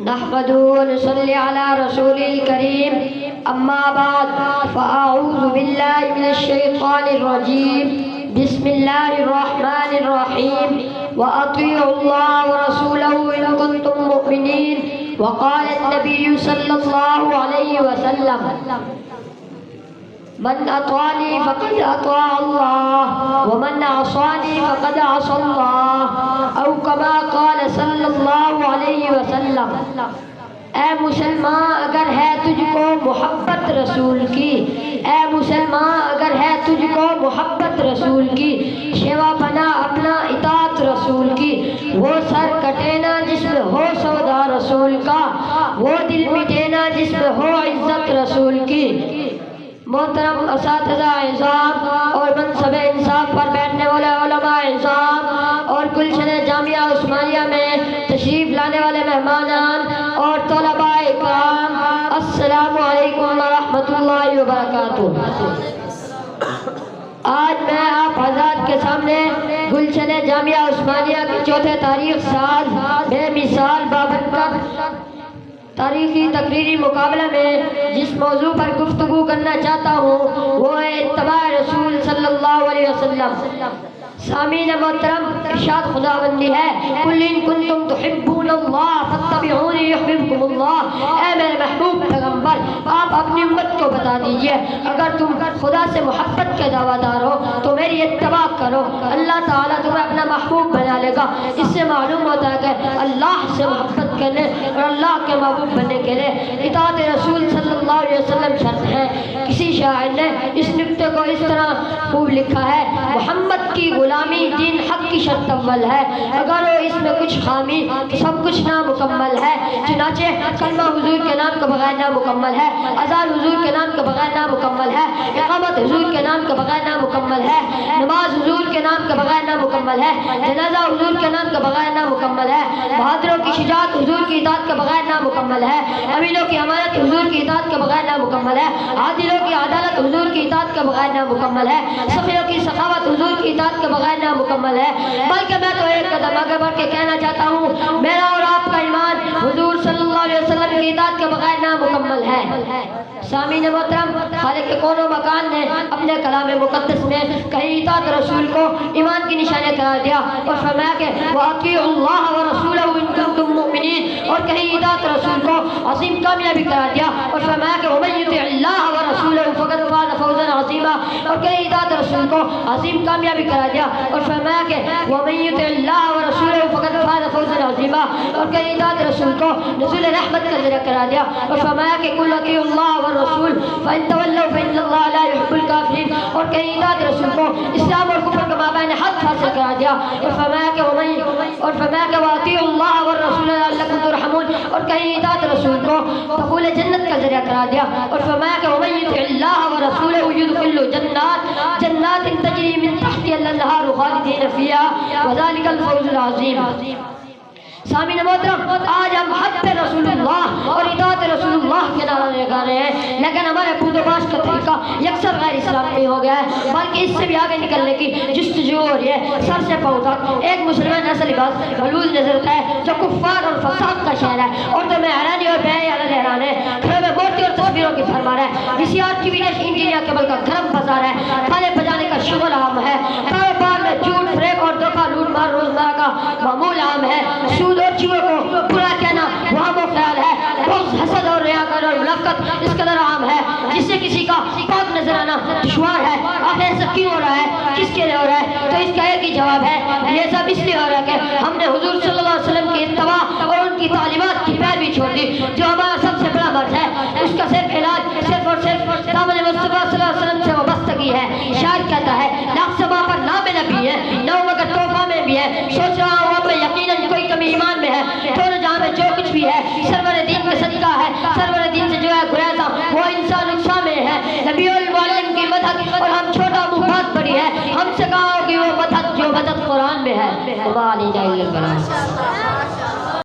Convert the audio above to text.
نحمده ونصلي على رسول الكريم أما بعد فأعوذ بالله من الشيطان الرجيم بسم الله الرحمن الرحيم وأطيعوا الله ورسوله إن كنتم مؤمنين وقال النبي صلى الله عليه وسلم من أطاعني فقد أطاع الله ومن عصاني فقد عصى الله أو كما قال صلی اللہ علیہ وسلم۔ اے مسلمان اگر ہے تجھ کو محبت رسول کی، اے مسلمان اگر ہے تجھ کو محبت رسول کی، شیوا بنا اپنا اطاعت رسول کی، وہ سر کٹے نا جس میں ہو سودا رسول کا، وہ دل مٹے نا جس میں ہو عزت رسول کی۔ محترم اساتذہ اعزام اور منصب انصاف پر بیٹھنے والے علماء اعزام اور گلشن جامعہ عثمانیہ میں تشریف لانے والے مہمانان اور طلباء اکرام، السلام علیکم ورحمۃ اللہ وبرکاتہ۔ آج میں آپ حضرات کے سامنے گلشن جامعہ عثمانیہ کی چوتھے تاریخ ساز بے مثال بابرکت تاریخی تقریری مقابلہ میں جس موضوع پر گفتگو کرنا چاہتا ہوں وہ ہے اتباع رسول صلی اللہ علیہ وسلم۔ سامعین محترم، ارشاد خداوندی ہے قل ان کنتم تحبون اللہ فاتبعونی یحببکم اللہ۔ اے میرے محبوب پیغمبر، آپ اپنی امت کو بتا دیجئے اگر تم خدا سے محبت کے دعویٰ دار ہو تو میری اتباع کرو، اللہ تعالیٰ تمہیں اپنا محبوب بنا لے گا۔ اس سے معلوم ہوتا ہے کہ اللہ سے محبت کرنے اور اللہ کے محبوب بننے کے لیے اطاعت رسول صلی اللہ علیہ وسلم شرط ہے۔ کسی شاعر نے اس نکتے کو اس طرح خوب لکھا ہے، محمد کی غلامی دین حق کی شرط اول ہے، اگر ہو اس میں کچھ خامی تو سب کچھ نامکمل ہے۔ چنانچہ کلمہ حضور کے نام کے بغیر نامکمل ہے، اذان حضور کے نام کے بغیر نامکمل ہے، اقامت حضور کے نام کے بغیر نامکمل ہے، نماز حضور کے نام کے بغیر نامکمل ہے، جنازہ حضور کے نام کے بغیر نامکمل ہے، بہادروں کی شجاعت حضور کی اطاعت کے بغیر نامکمل ہے، امینوں کی امانت حضور کی اطاعت کے بغیر نامکمل ہے، عادلوں کی عدالت حضور کی اطاعت کے بغیر نامکمل ہے، سخیوں کی سخاوت حضور کی اطاعت کے بغیر نامکمل ہے۔ بلکہ میں تو ایک قدم آگے بڑھ کے کہنا چاہتا ہوں، میرا اور آپ کا ایمان حضور صلی اللہ علیہ وسلم کی اطاعت کے بغیر نامکمل ہے۔ سامعین محترم، خالق کون و مکان نے اپنے کلام مقدس میں کہیں اطاعت رسول کو ایمان کی نشانی قرار دیا اور فرمایا کہ وَأَطِيعُوا اللَّهَ وَرَسُولَهُ إِن كُنتُم مُّؤْمِنِينَ، اور کہیں اطاعت رسول کو عظیم کامیابی قرار دیا اور فرمایا کہ وَمَن يُطِعِ اللَّهَ وَرَسُولَهُ فَقَدْ فَازَ فَوْزًا عَظِيمًا، اور کہیں اطاعت رسول کو عظیم کامیابی قرار دیا اور فرمایا کہ وَمَن يُطِعِ اللَّهَ وَرَسُولَهُ فَقَدْ فَازَ فَوْزًا عَظِيمًا، اور کہیں اطاعت رسول کو نزول رحمت کا ذریعہ قرار دیا اور فرمایا کہ قُلْ أَطِيعُوا اللَّهَ وَالرَّسُولَ فَإِن تَوَلَّوْا فَإِنَّ اللَّهَ لَا يُحِبُّ الْكَافِرِينَ، اور کہیں اطاعت رسول کو اسلام اور کفر کے مابین حد فاصل قرار دیا اور فرمایا کہ وَأَطِيعُوا اللَّهَ وَالرَّسُولَ لَعَلَّكُمْ تُرْحَمُونَ، اور کہیں اطاعت رسول کو دخول جنت کا ذریعہ قرار دیا اور فرمایا کہ وَمَن يُطِعِ اللَّهَ وَرَسُولَهُ يُدْخِلْهُ جنات تجری من تحتها الانہار خالدین فیہا وذلک الفوز العظیم۔ سامعین محترم، آج ہم حب رسول اللہ اور اطاعت رسول اللہ کے نعرہ لگا رہے ہیں، لیکن ہمارے پودوباش کا طریقہ یکسر غیر اسلامی ہو گیا ہے، بلکہ اس سے بھی آگے نکلنے کی جستجو ہو رہی ہے۔ سر سے پاؤں تک ایک مسلمان ایسا لباس غلوظ نظر آتا ہے جو کفار اور فساد کا شہر ہے، اور تو میں حیرانی اور بے حیران ہے، گھروں میں مورتی اور تصویروں کی بھرمار ہے، VCR کی ویڈیو انجینئر کیبل کا گرم بازار ہے، کھانے بجانے کا شغل عام ہے، کاروبار میں جھوٹ فریب اور دھوکہ لوٹ مار روزمرہ کا معمول عام ہے، سود اور چیزوں کو برا کہنا وہم و خیال ہے، بغض حسد اور ریاکاری اور منافقت اس قدر عام ہے جس سے کسی کا پاک نظر آنا دشوار ہے۔ آخر ایسا کیوں ہو رہا ہے، کس کے لیے ہو رہا ہے؟ تو اس کا ایک ہی جواب ہے، یہ سب اس لیے ہو رہا ہے کہ ہم نے حضور صلی اللہ علیہ وسلم کی اتباع اور ان کی تعلیمات کی پیروی چھوڑ دی، جو ہمارا سب سے بڑا مرض ہے۔ اس کا صرف علاج صرف اور صرف دامن مصطفیٰ صلی اللہ علیہ وسلم سے وابستگی ہے۔ شاعر کہتا ہے لاکھ سبا پر نام نبی ہے، نو مگر تحفہ میں بھی ہے، سوچ رہا ہوں اب میں یقیناً کوئی کمی ایمان میں ہے، دونوں جہاں میں جو کچھ بھی ہے سرور دین کا صدقہ ہے، سرور دین سے جو ہے گریزاں وہ انسان نقصان میں ہے۔ نبی العالمین کی مدد اور ہم چھوٹا منہ بات بڑی ہے، ہم سے کہا ہوگی وہ مدد جو مدد قرآن میں ہے۔